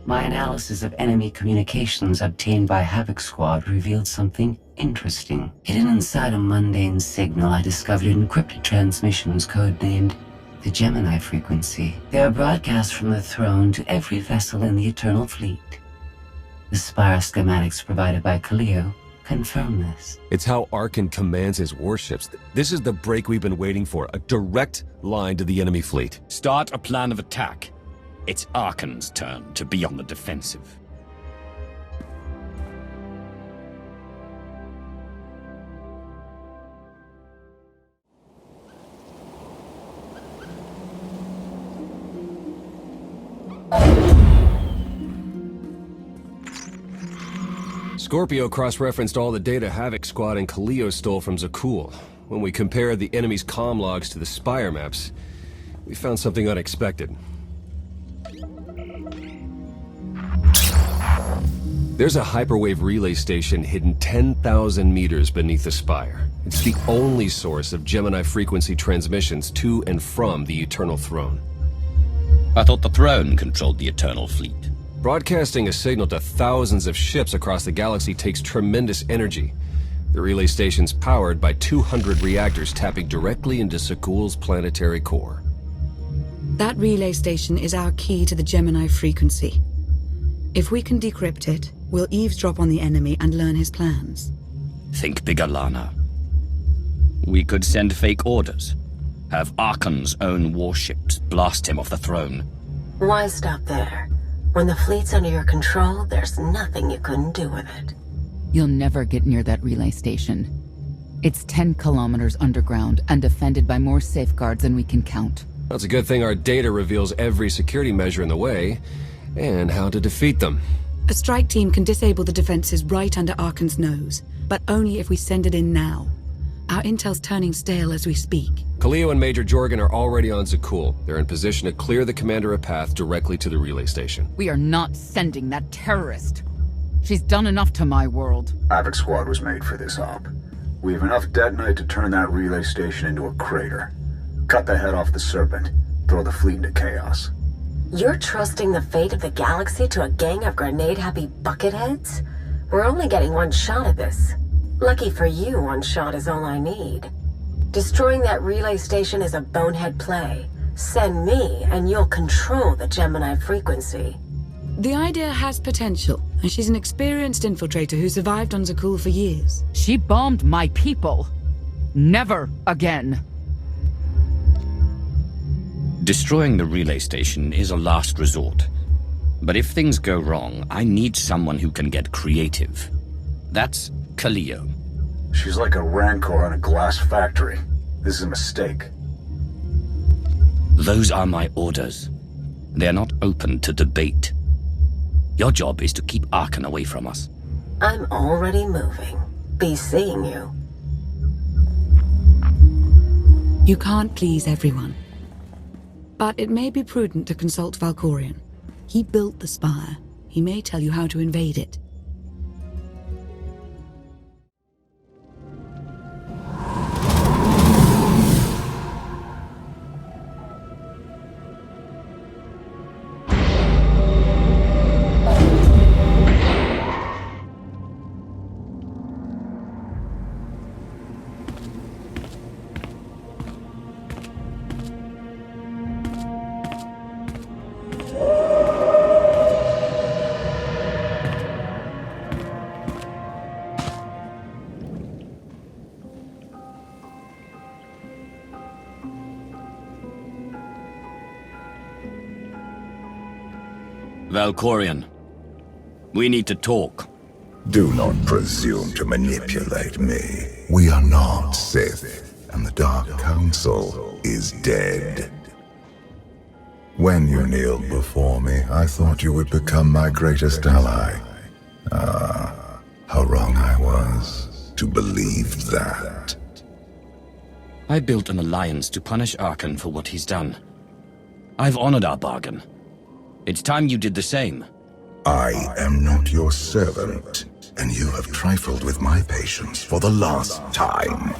My analysis of enemy communications obtained by Havoc Squad revealed something interesting. Hidden inside a mundane signal, I discovered encrypted transmissions codenamed the Gemini frequency. They are broadcast from the throne to every vessel in the Eternal Fleet. The Spire schematics provided by Kaleo confirm this. It's how Arkan commands his warships. This is the break we've been waiting for, a direct line to the enemy fleet. Start a plan of attack. It's Arkan's turn to be on the defensive. Scorpio cross-referenced all the data Havoc Squad and Kaleo stole from Zakul. When we compared the enemy's comm logs to the Spire maps, we found something unexpected. There's a hyperwave relay station hidden 10,000 meters beneath the Spire. It's the only source of Gemini frequency transmissions to and from the Eternal Throne. I thought the throne controlled the Eternal Fleet. Broadcasting a signal to thousands of ships across the galaxy takes tremendous energy. The relay station's powered by 200 reactors tapping directly into Zakul's planetary core. That relay station is our key to the Gemini frequency. If we can decrypt it, we'll eavesdrop on the enemy and learn his plans. Think bigger, Lana. We could send fake orders. Have Arkan's own warships blast him off the throne. Why stop there? When the fleet's under your control, there's nothing you couldn't do with it. You'll never get near that relay station. It's 10 kilometers underground and defended by more safeguards than we can count. That's a good thing our data reveals every security measure in the way, and how to defeat them. A strike team can disable the defenses right under Arkan's nose, but only if we send it in now. Our intel's turning stale as we speak. Kaleo and Major Jorgen are already on Zakul. They're in position to clear the commander a path directly to the relay station. We are not sending that terrorist. She's done enough to my world. Havoc Squad was made for this op. We have enough detonite to turn that relay station into a crater. Cut the head off the Serpent. Throw the fleet into chaos. You're trusting the fate of the galaxy to a gang of grenade-happy bucketheads? We're only getting one shot at this. Lucky for you, one shot is all I need. Destroying that relay station is a bonehead play. Send me, and you'll control the Gemini frequency. The idea has potential, and she's an experienced infiltrator who survived on Zakul for years. She bombed my people. Never again. Destroying the relay station is a last resort. But if things go wrong, I need someone who can get creative. That's Kaleo. She's like a rancor in a glass factory. This is a mistake. Those are my orders. They're not open to debate. Your job is to keep Arkan away from us. I'm already moving. Be seeing you. You can't please everyone. But it may be prudent to consult Valkorion. He built the Spire. He may tell you how to invade it. Valkorion, we need to talk. Do not presume to manipulate me. We are not Sith, and the Dark Council is dead. When you kneeled before me, I thought you would become my greatest ally. Ah, how wrong I was to believe that. I built an alliance to punish Arkan for what he's done. I've honored our bargain. It's time you did the same. I am not your servant, and you have trifled with my patience for the last time.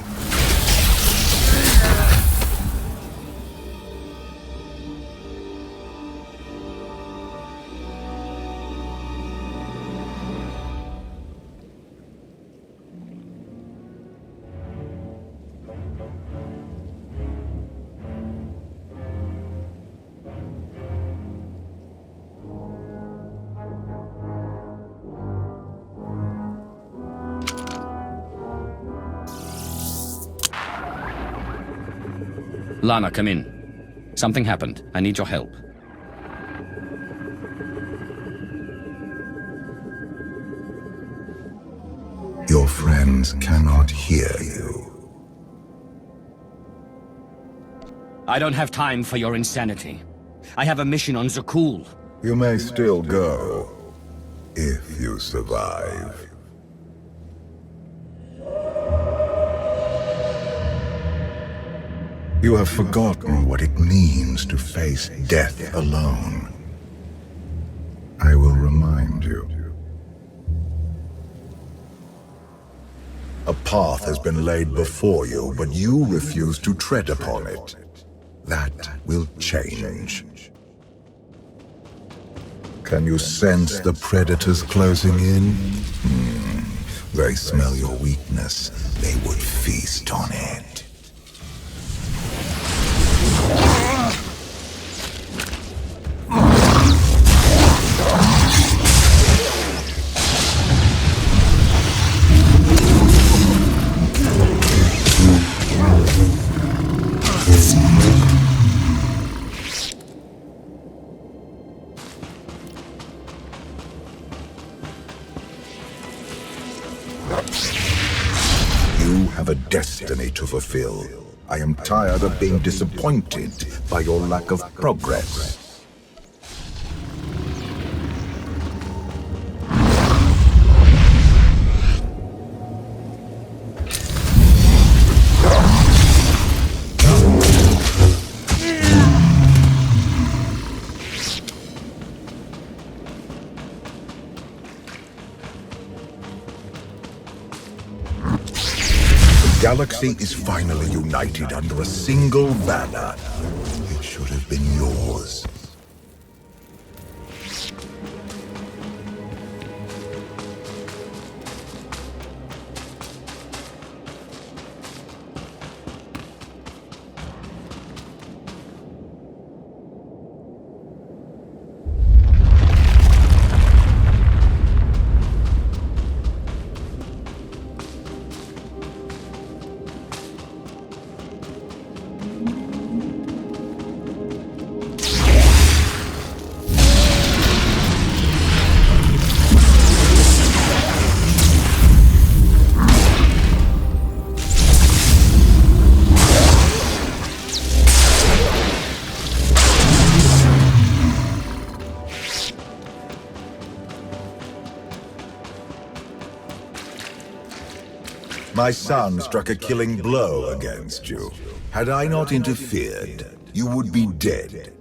Lana, come in. Something happened. I need your help. Your friends cannot hear you. I don't have time for your insanity. I have a mission on Zakul. You may still go, if you survive. You have forgotten what it means to face death alone. I will remind you. A path has been laid before you, but you refuse to tread upon it. That will change. Can you sense the predators closing in? They smell your weakness. They would feast on it. A destiny to fulfill. I am tired of being disappointed by your lack of progress. The galaxy is finally united under a single banner. It should have been yours. My son struck a killing blow against you. Had I not interfered, you would be dead.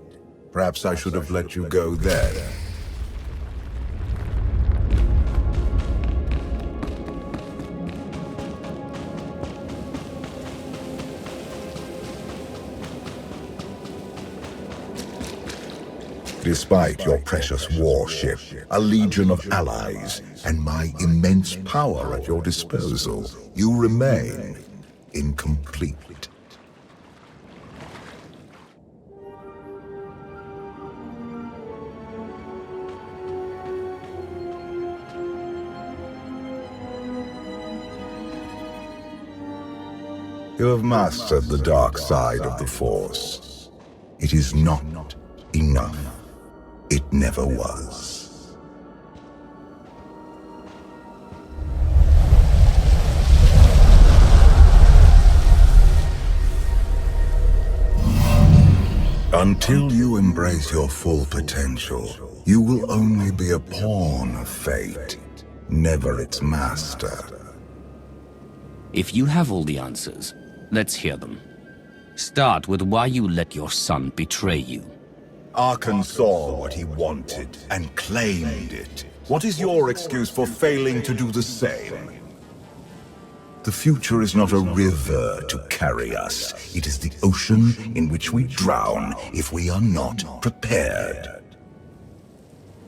Perhaps I should have let you go then. Despite your precious warship, a legion of allies, and my immense power at your disposal, you remain incomplete. You have mastered the dark side of the Force. It is not enough. It never was. Until you embrace your full potential, you will only be a pawn of fate, never its master. If you have all the answers, let's hear them. Start with why you let your son betray you. Arkan saw what he wanted and claimed it. What is your excuse for failing to do the same? The future is not a river to carry us. It is the ocean in which we drown if we are not prepared.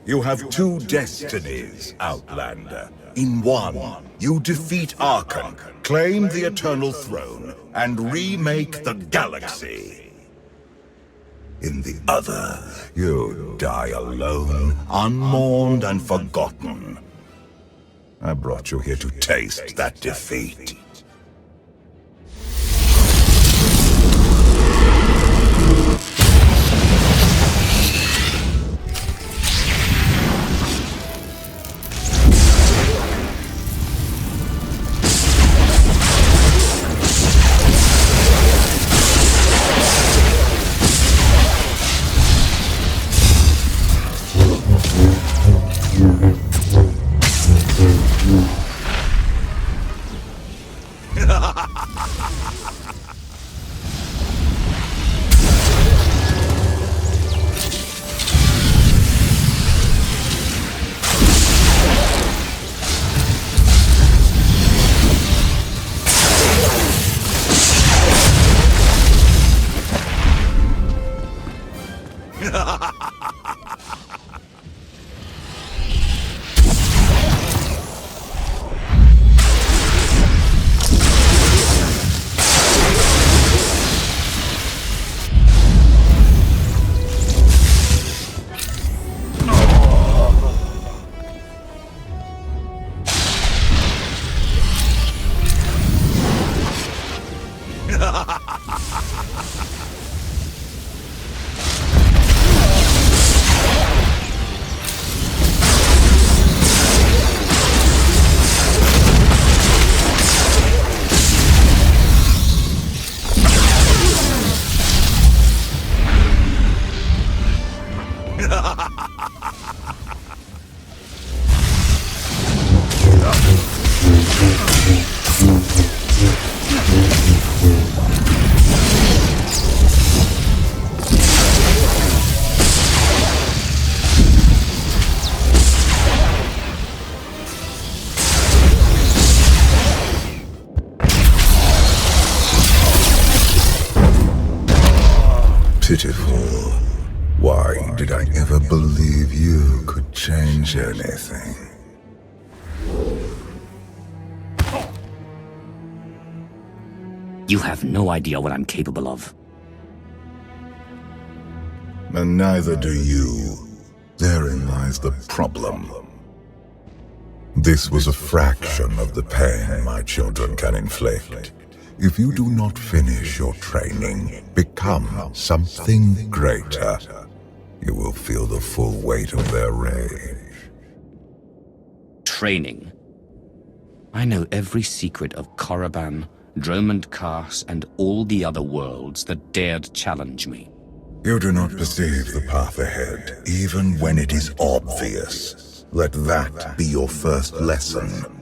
You have two destinies, Outlander. In one, you defeat Arkan, claim the Eternal Throne, and remake the galaxy. In the other, you die alone, unmourned and forgotten. I brought you here to taste that defeat. Pitiful. Why did I ever believe you could change anything? You have no idea what I'm capable of. And neither do you. Therein lies the problem. This was a fraction of the pain my children can inflict. If you do not finish your training, become something greater, you will feel the full weight of their rage. Training. I know every secret of Korriban, Dromund Kaas, and all the other worlds that dared challenge me. You do not perceive the path ahead, even when it is obvious. Let that be your first lesson.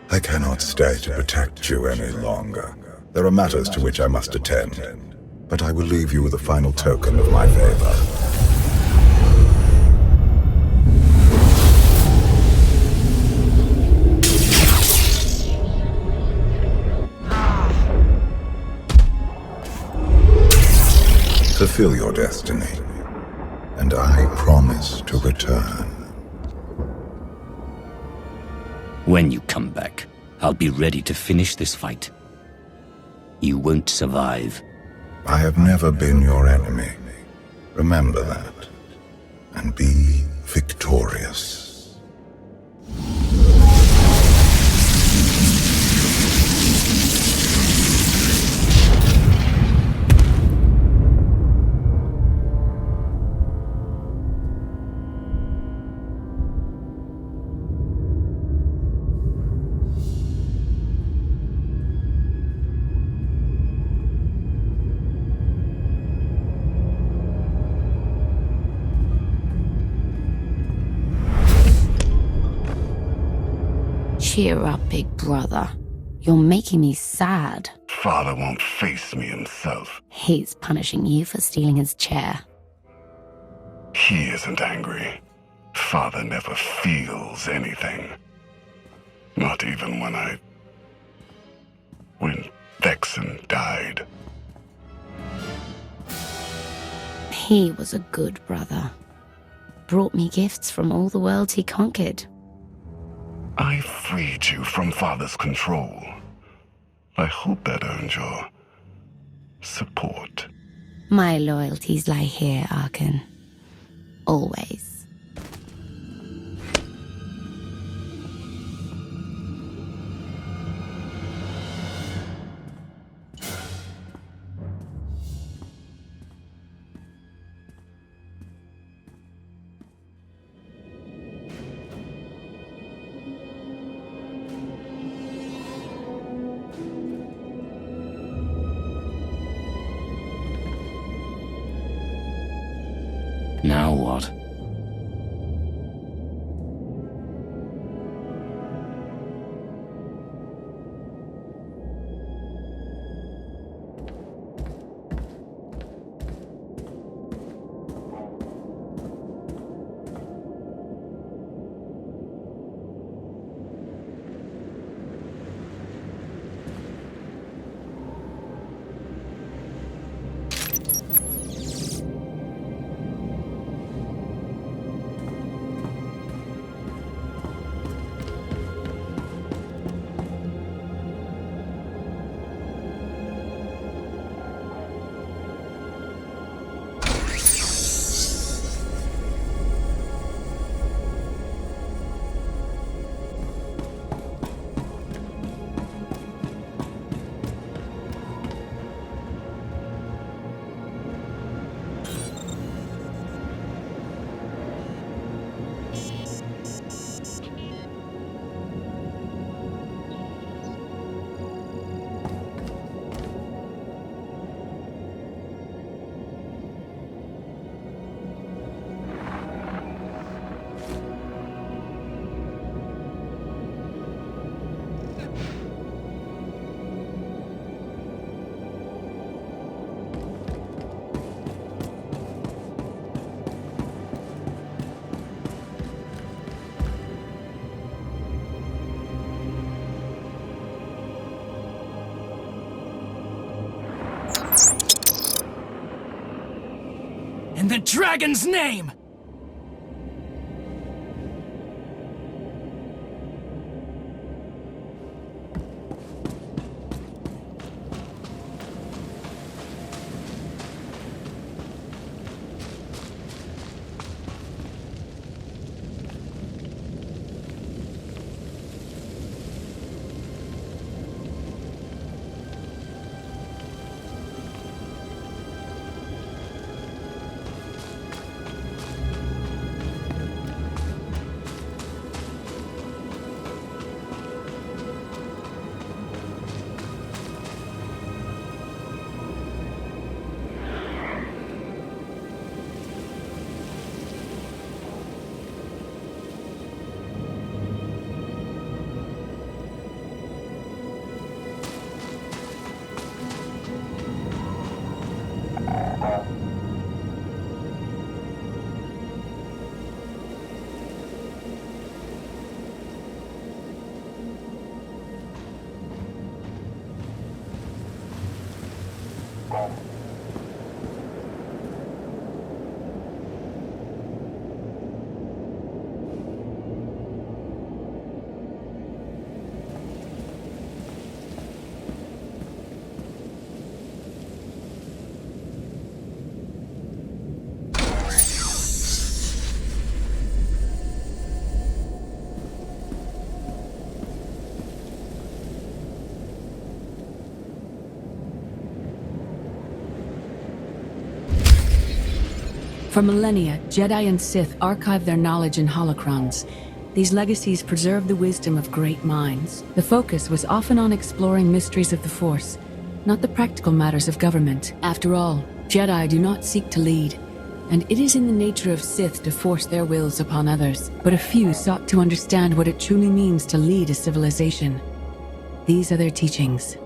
I cannot stay to protect you any longer. There are matters to which I must attend, but I will leave you with a final token of my favor. Fulfill your destiny, and I promise to return. When you come back, I'll be ready to finish this fight. You won't survive. I have never been your enemy. Remember that, and be victorious. Cheer up, big brother. You're making me sad. Father won't face me himself. He's punishing you for stealing his chair. He isn't angry. Father never feels anything. Not even when Vexen died. He was a good brother. Brought me gifts from all the worlds he conquered. I freed you from Father's control. I hope that earned your support. My loyalties lie here, Arkan. Always. Now what? In the dragon's name! For millennia, Jedi and Sith archived their knowledge in holocrons. These legacies preserve the wisdom of great minds. The focus was often on exploring mysteries of the Force, not the practical matters of government. After all, Jedi do not seek to lead, and it is in the nature of Sith to force their wills upon others. But a few sought to understand what it truly means to lead a civilization. These are their teachings.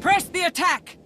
Press the attack!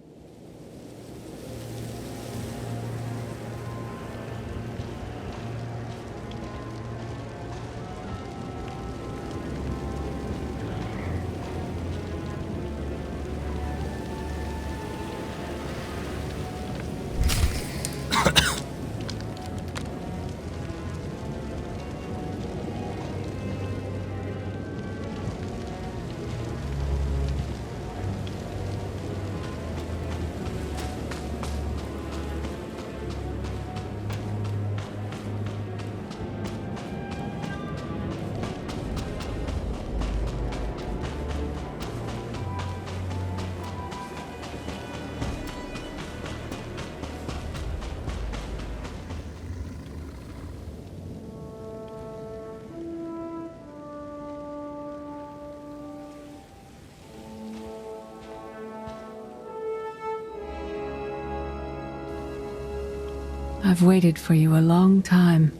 I've waited for you a long time.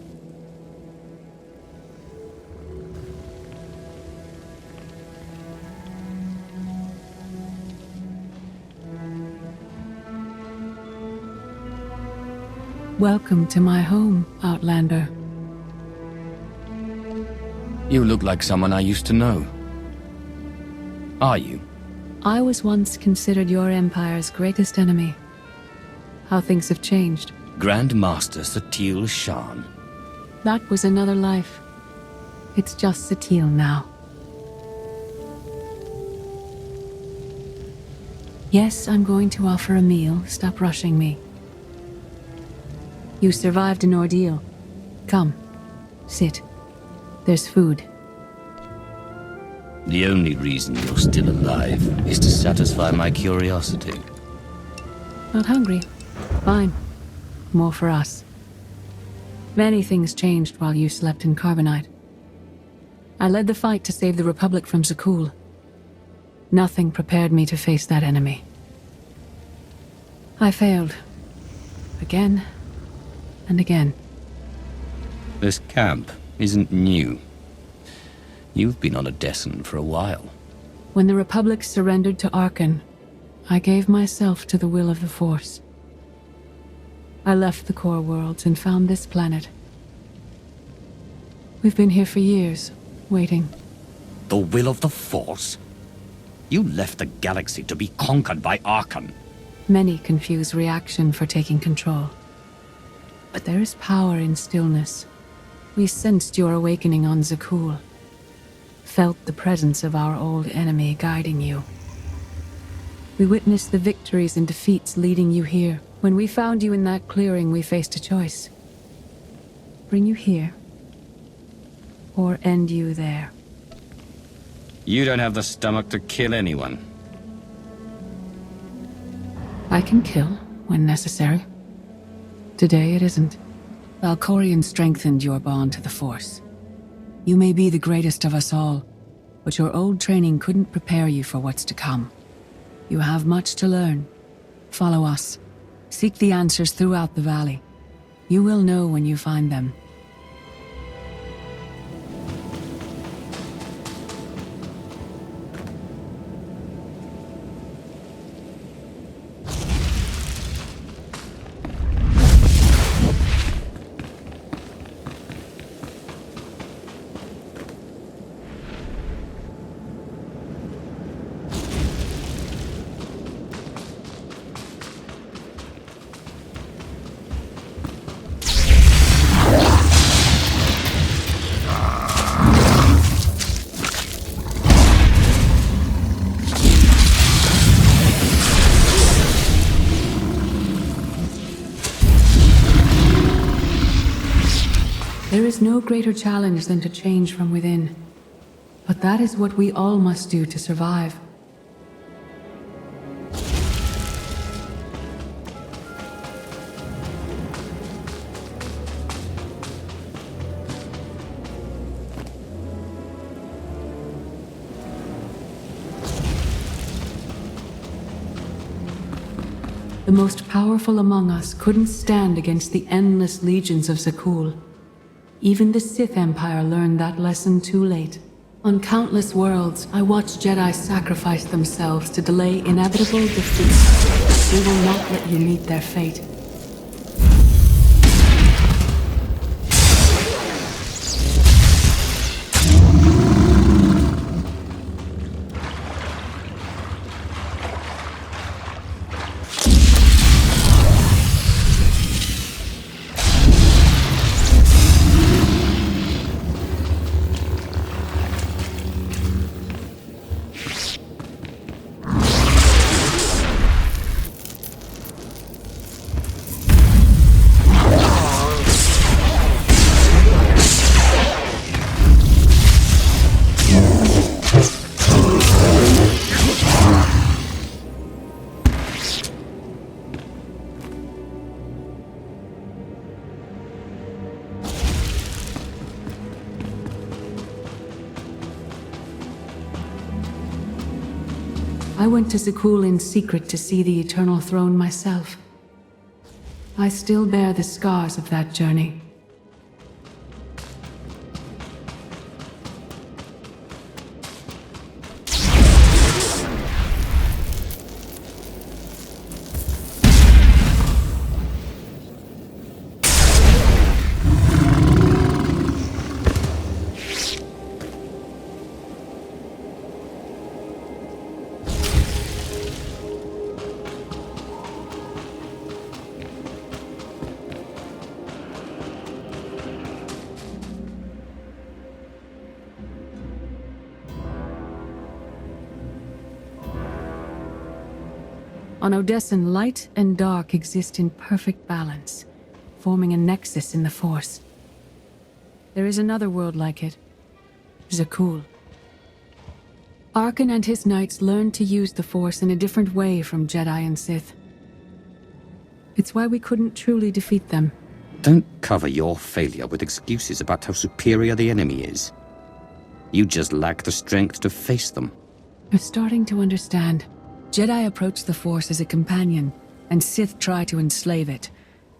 Welcome to my home, Outlander. You look like someone I used to know. Are you? I was once considered your Empire's greatest enemy. How things have changed. Grand Master Satil Shan. That was another life. It's just Satil now. Yes, I'm going to offer a meal. Stop rushing me. You survived an ordeal. Come, sit. There's food. The only reason you're still alive is to satisfy my curiosity. Not hungry. Fine. More for us. Many things changed while you slept in Carbonite. I led the fight to save the Republic from Zakul. Nothing prepared me to face that enemy. I failed. Again and again. This camp isn't new. You've been on a descent for a while. When the Republic surrendered to Arkan, I gave myself to the will of the Force. I left the core worlds and found this planet. We've been here for years, waiting. The will of the Force? You left the galaxy to be conquered by Arkan. Many confuse reaction for taking control. But there is power in stillness. We sensed your awakening on Zakul. Felt the presence of our old enemy guiding you. We witnessed the victories and defeats leading you here. When we found you in that clearing, we faced a choice. Bring you here, or end you there. You don't have the stomach to kill anyone. I can kill when necessary. Today it isn't. Valkorion strengthened your bond to the Force. You may be the greatest of us all, but your old training couldn't prepare you for what's to come. You have much to learn. Follow us. Seek the answers throughout the valley. You will know when you find them. There is no greater challenge than to change from within. But that is what we all must do to survive. The most powerful among us couldn't stand against the endless legions of Zakul. Even the Sith Empire learned that lesson too late. On countless worlds, I watched Jedi sacrifice themselves to delay inevitable defeat. We will not let you meet their fate. I went to Zakul in secret to see the Eternal Throne myself. I still bear the scars of that journey. On Odessen, light and dark exist in perfect balance, forming a nexus in the Force. There is another world like it, Zakul. Arkan and his knights learned to use the Force in a different way from Jedi and Sith. It's why we couldn't truly defeat them. Don't cover your failure with excuses about how superior the enemy is. You just lack the strength to face them. You're starting to understand. Jedi approach the Force as a companion, and Sith try to enslave it.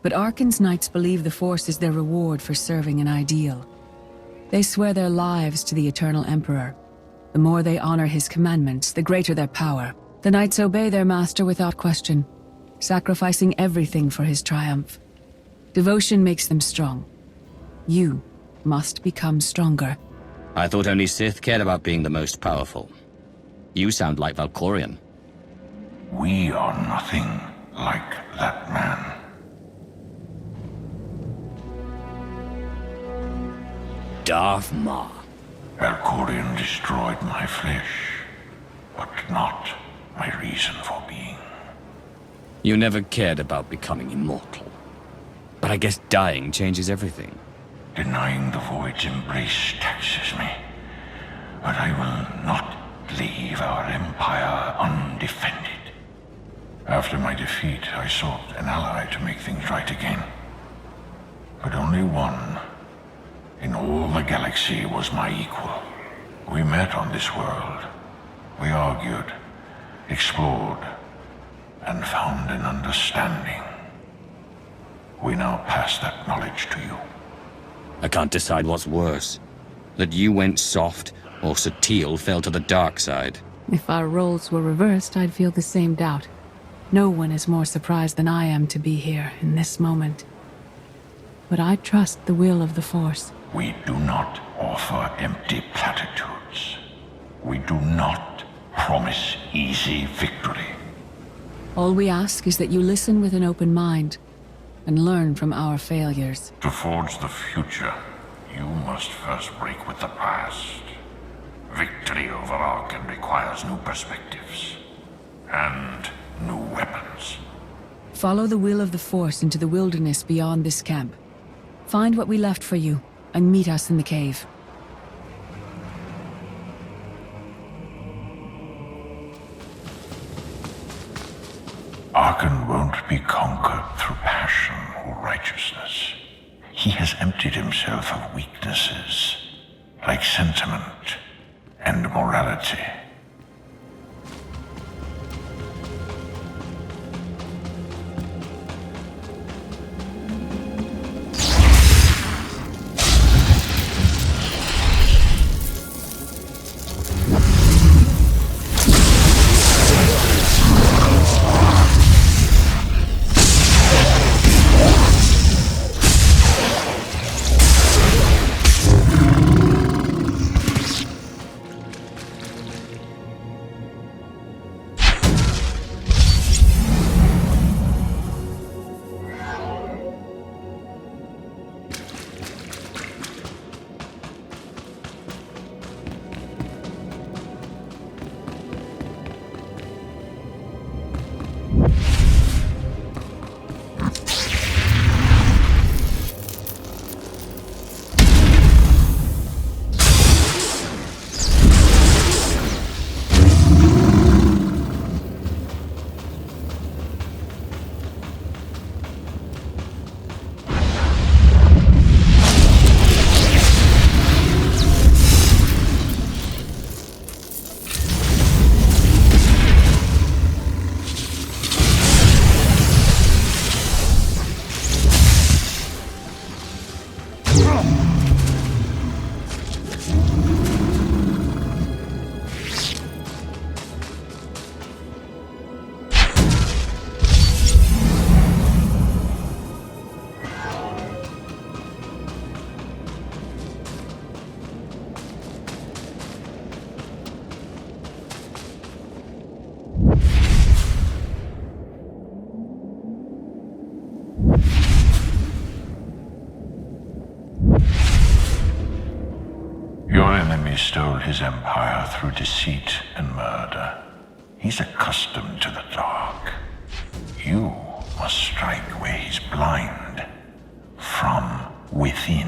But Arkan's knights believe the Force is their reward for serving an ideal. They swear their lives to the Eternal Emperor. The more they honor his commandments, the greater their power. The knights obey their master without question, sacrificing everything for his triumph. Devotion makes them strong. You must become stronger. I thought only Sith cared about being the most powerful. You sound like Valkorian. We are nothing like that man. Darth Maul. Valkorian destroyed my flesh, but not my reason for being. You never cared about becoming immortal. But I guess dying changes everything. Denying the void's embrace taxes me, but I will not leave our empire undefended. After my defeat, I sought an ally to make things right again. But only one in all the galaxy was my equal. We met on this world. We argued, explored, and found an understanding. We now pass that knowledge to you. I can't decide what's worse. That you went soft, or Satele fell to the dark side. If our roles were reversed, I'd feel the same doubt. No one is more surprised than I am to be here in this moment. But I trust the will of the Force. We do not offer empty platitudes. We do not promise easy victory. All we ask is that you listen with an open mind and learn from our failures. To forge the future, you must first break with the past. Victory over Arkan requires new perspectives and new weapons. Follow the will of the Force into the wilderness beyond this camp. Find what we left for you and meet us in the cave. Arkan won't be conquered through passion or righteousness. He has emptied himself of weaknesses, like sentiment and morality. Your enemy stole his empire through deceit and murder. He's accustomed to the dark. You must strike where he's blind. From within.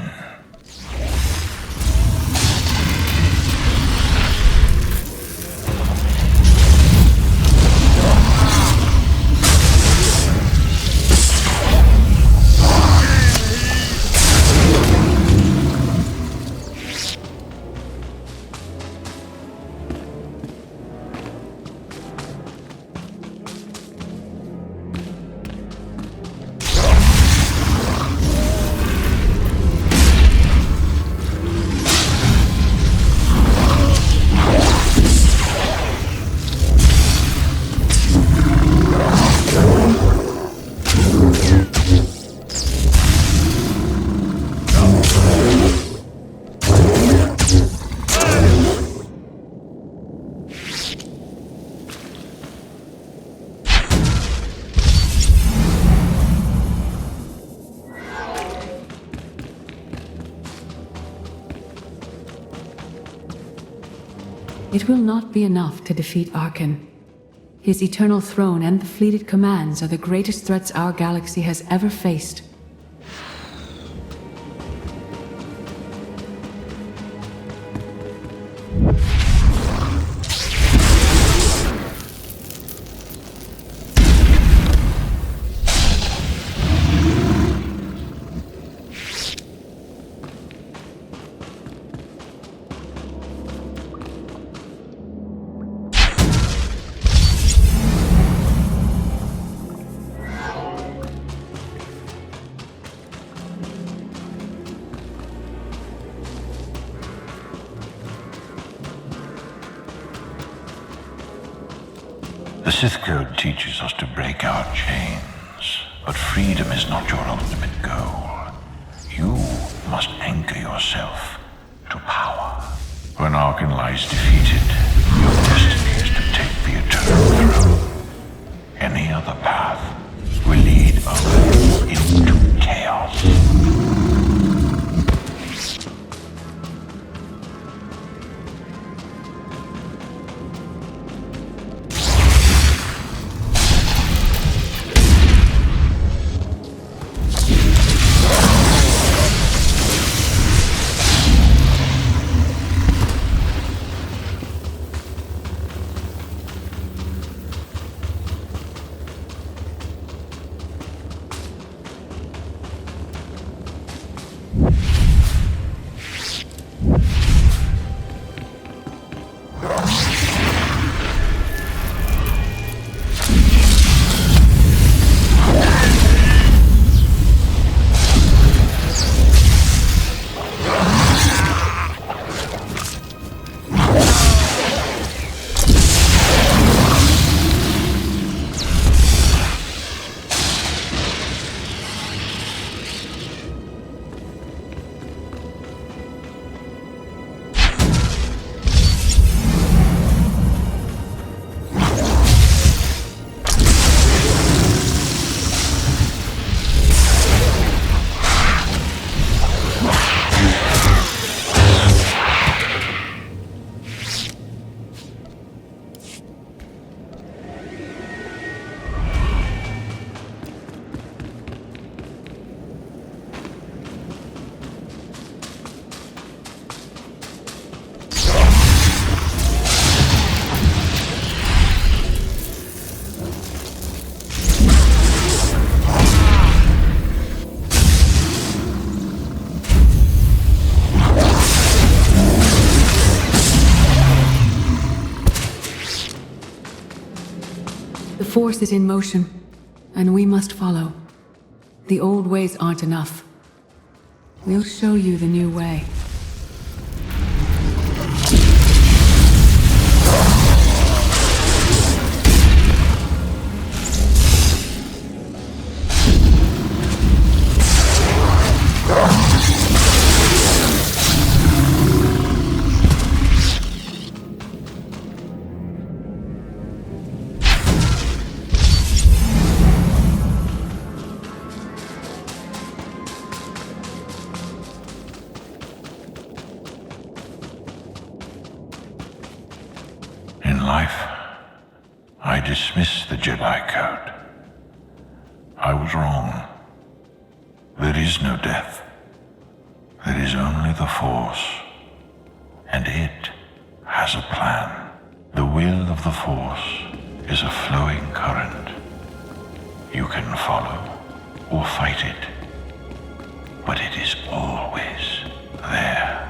It will not be enough to defeat Arkan. His eternal throne and the fleeted commands are the greatest threats our galaxy has ever faced. The Sith Code teaches us to break our chains, but freedom is not your ultimate goal. You must anchor yourself to power. When Arkan lies defeated, your destiny is to take the eternal throne. Any other path will lead only into chaos. The Force is in motion, and we must follow. The old ways aren't enough. We'll show you the new way. In life, I dismiss the Jedi Code. I was wrong. There is no death. There is only the Force. And it has a plan. The will of the Force is a flowing current. You can follow or fight it, but it is always there.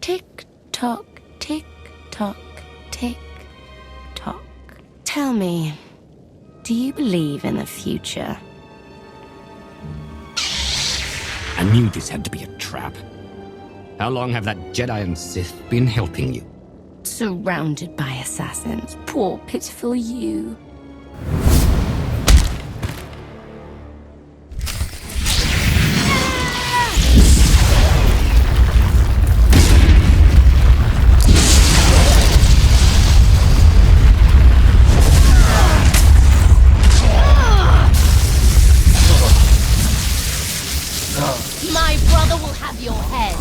Tick tock, tick tock, tick tock. Tell me, do you believe in the future? I knew this had to be a trap. How long have that Jedi and Sith been helping you? Surrounded by assassins. Poor, pitiful you. My brother will have your head.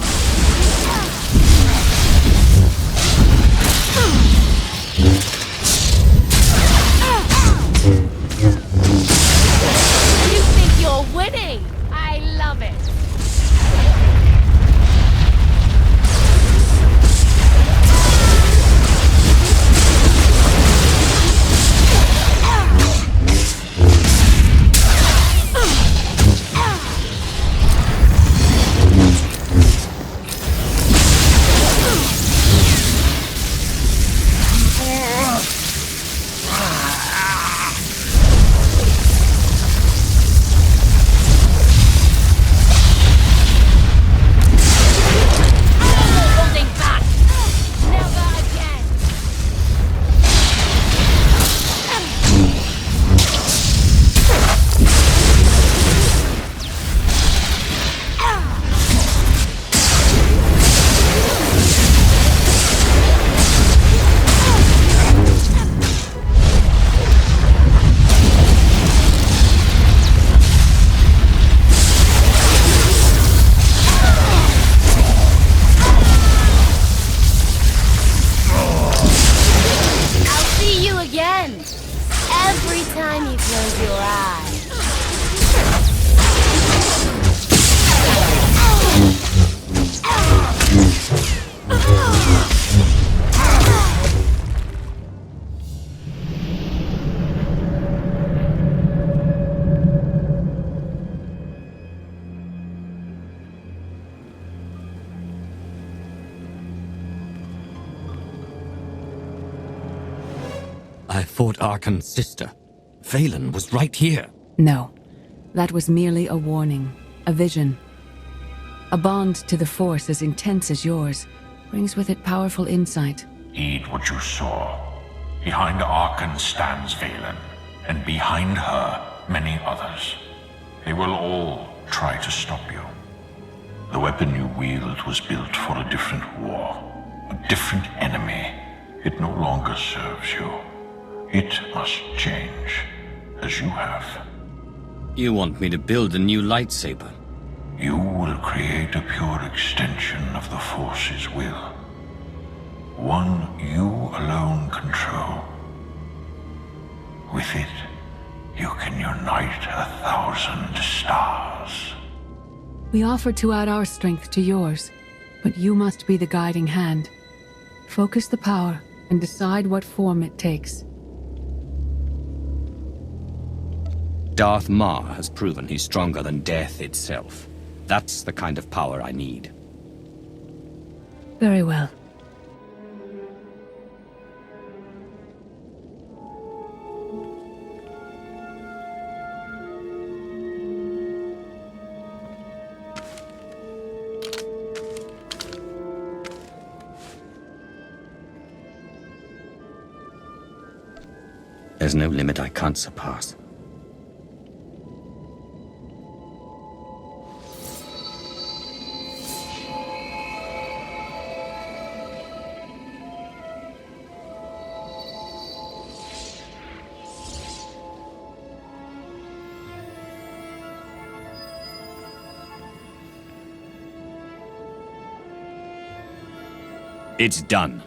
You think you're winning? I love it. Holding back. Never again. I'll see you again. Every time you close your eyes. I thought Arkan's sister, Valen, was right here. No, that was merely a warning, a vision. A bond to the Force as intense as yours brings with it powerful insight. Heed what you saw. Behind Arkan stands Valen, and behind her, many others. They will all try to stop you. The weapon you wield was built for a different war, a different enemy. It no longer serves you. It must change, as you have. You want me to build a new lightsaber? You will create a pure extension of the Force's will. One you alone control. With it, you can unite 1,000 stars. We offer to add our strength to yours, but you must be the guiding hand. Focus the power and decide what form it takes. Darth Maul has proven he's stronger than death itself. That's the kind of power I need. Very well. There's no limit I can't surpass. It's done.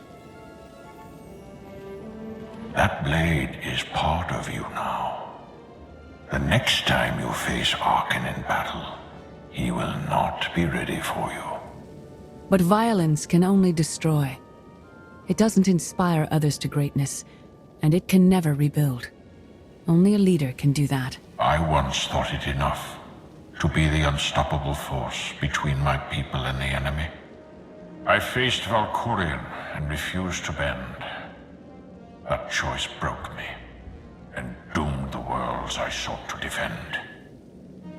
That blade is part of you now. The next time you face Arkan in battle, he will not be ready for you. But violence can only destroy. It doesn't inspire others to greatness, and it can never rebuild. Only a leader can do that. I once thought it enough to be the unstoppable force between my people and the enemy. I faced Valkyrian and refused to bend. That choice broke me and doomed the worlds I sought to defend.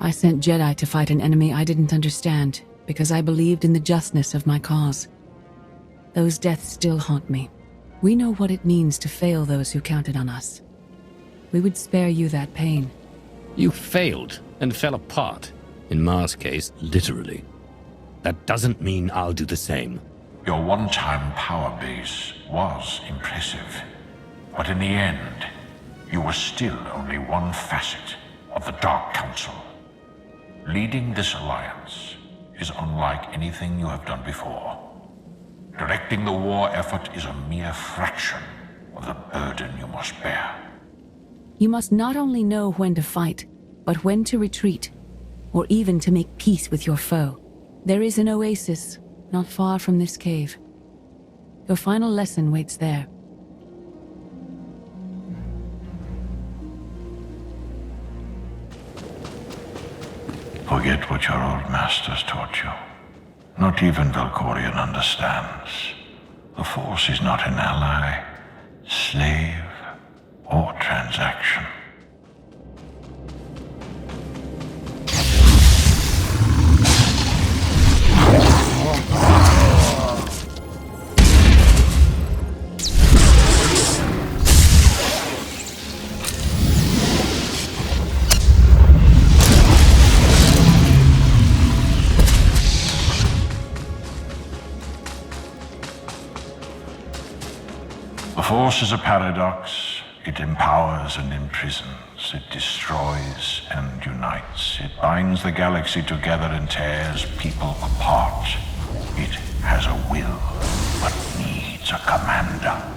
I sent Jedi to fight an enemy I didn't understand because I believed in the justness of my cause. Those deaths still haunt me. We know what it means to fail those who counted on us. We would spare you that pain. You failed and fell apart. In Mar's case, literally. That doesn't mean I'll do the same. Your one-time power base was impressive, but in the end, you were still only one facet of the Dark Council. Leading this alliance is unlike anything you have done before. Directing the war effort is a mere fraction of the burden you must bear. You must not only know when to fight, but when to retreat, or even to make peace with your foe. There is an oasis not far from this cave. Your final lesson waits there. Forget what your old masters taught you. Not even Valkyrian understands. The Force is not an ally, slave, or transaction. The Force is a paradox. It empowers and imprisons. It destroys and unites. It binds the galaxy together and tears people apart. It has a will, but needs a commander.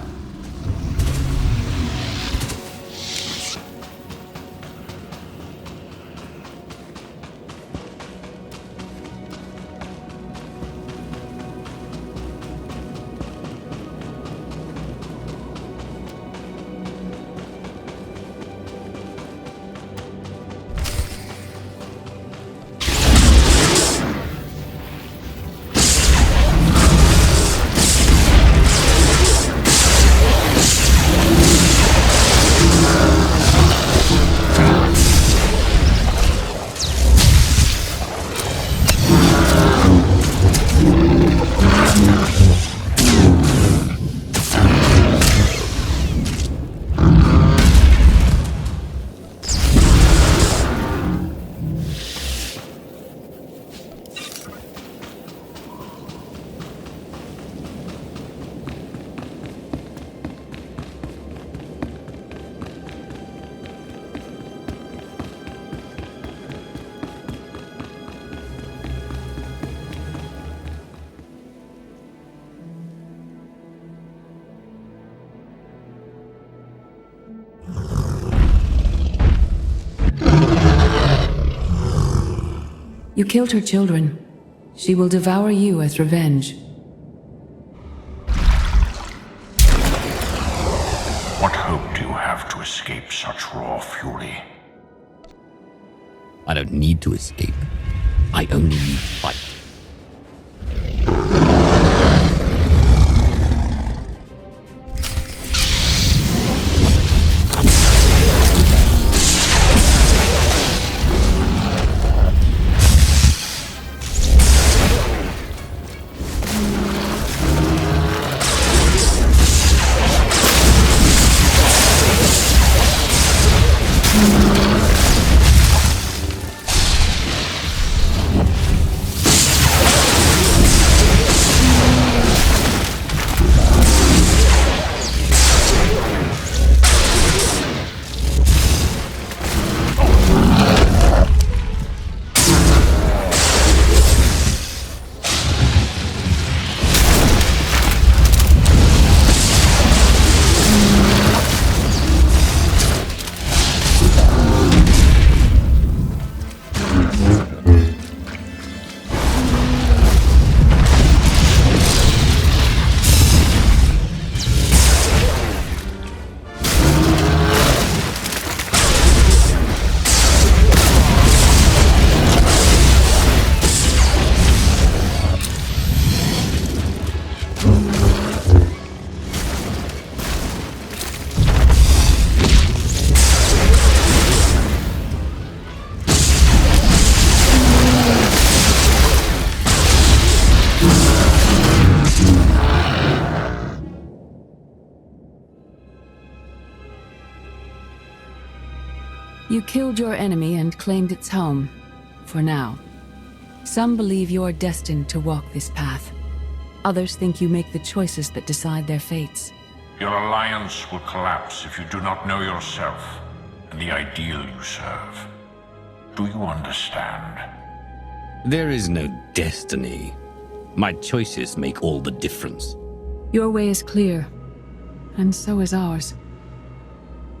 You killed her children. She will devour you as revenge. What hope do you have to escape such raw fury? I don't need to escape. I only need to fight. You killed your enemy and claimed its home. For now. Some believe you're destined to walk this path. Others think you make the choices that decide their fates. Your alliance will collapse if you do not know yourself and the ideal you serve. Do you understand? There is no destiny. My choices make all the difference. Your way is clear, and so is ours.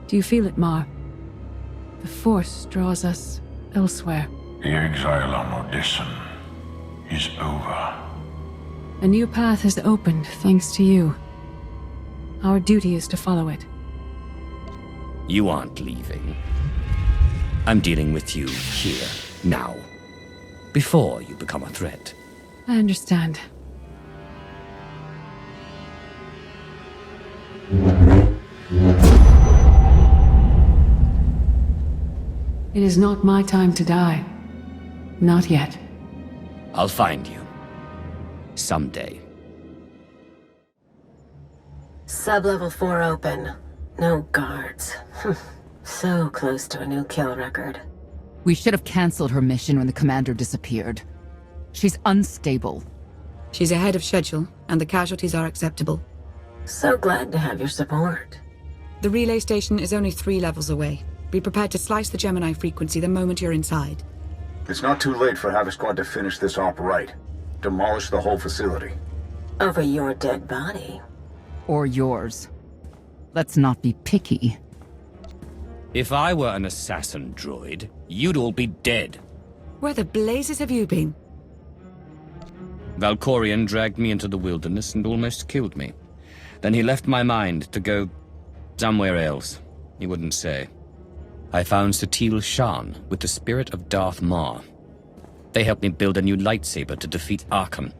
Do you feel it, Mar? The Force draws us elsewhere. The exile on Odysseum is over. A new path has opened, thanks to you. Our duty is to follow it. You aren't leaving. I'm dealing with you here, now. Before you become a threat. I understand. It is not my time to die. Not yet. I'll find you. Someday. Sub-level 4 open. No guards. So close to a new kill record. We should have cancelled her mission when the commander disappeared. She's unstable. She's ahead of schedule, and the casualties are acceptable. So glad to have your support. The relay station is only 3 levels away. Be prepared to slice the Gemini frequency the moment you're inside. It's not too late for Havoc Squad to finish this op right. Demolish the whole facility. Over your dead body. Or yours. Let's not be picky. If I were an assassin droid, you'd all be dead. Where the blazes have you been? Valkorion dragged me into the wilderness and almost killed me. Then he left my mind to go somewhere else. He wouldn't say. I found Satil Shan with the spirit of Darth Maul. They helped me build a new lightsaber to defeat Arkham.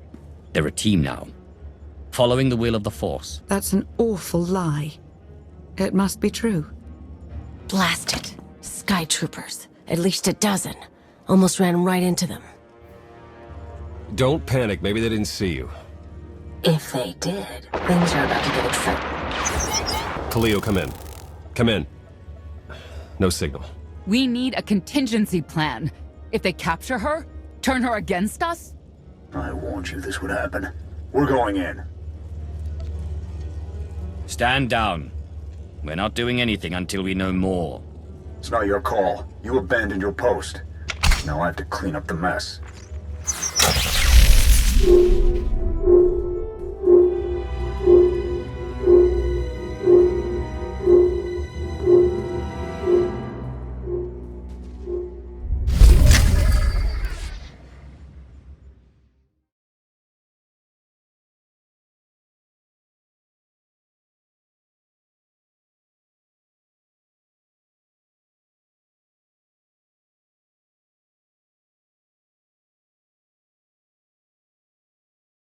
They're a team now, following the will of the Force. That's an awful lie. It must be true. Blast it. Sky troopers. At least a dozen. Almost ran right into them. Don't panic, maybe they didn't see you. If they did, things are about to get exciting. Khalil, come in. Come in. No signal. We need a contingency plan. If they capture her, turn her against us? I warned you this would happen. We're going in. Stand down. We're not doing anything until we know more. It's not your call. You abandoned your post. Now I have to clean up the mess.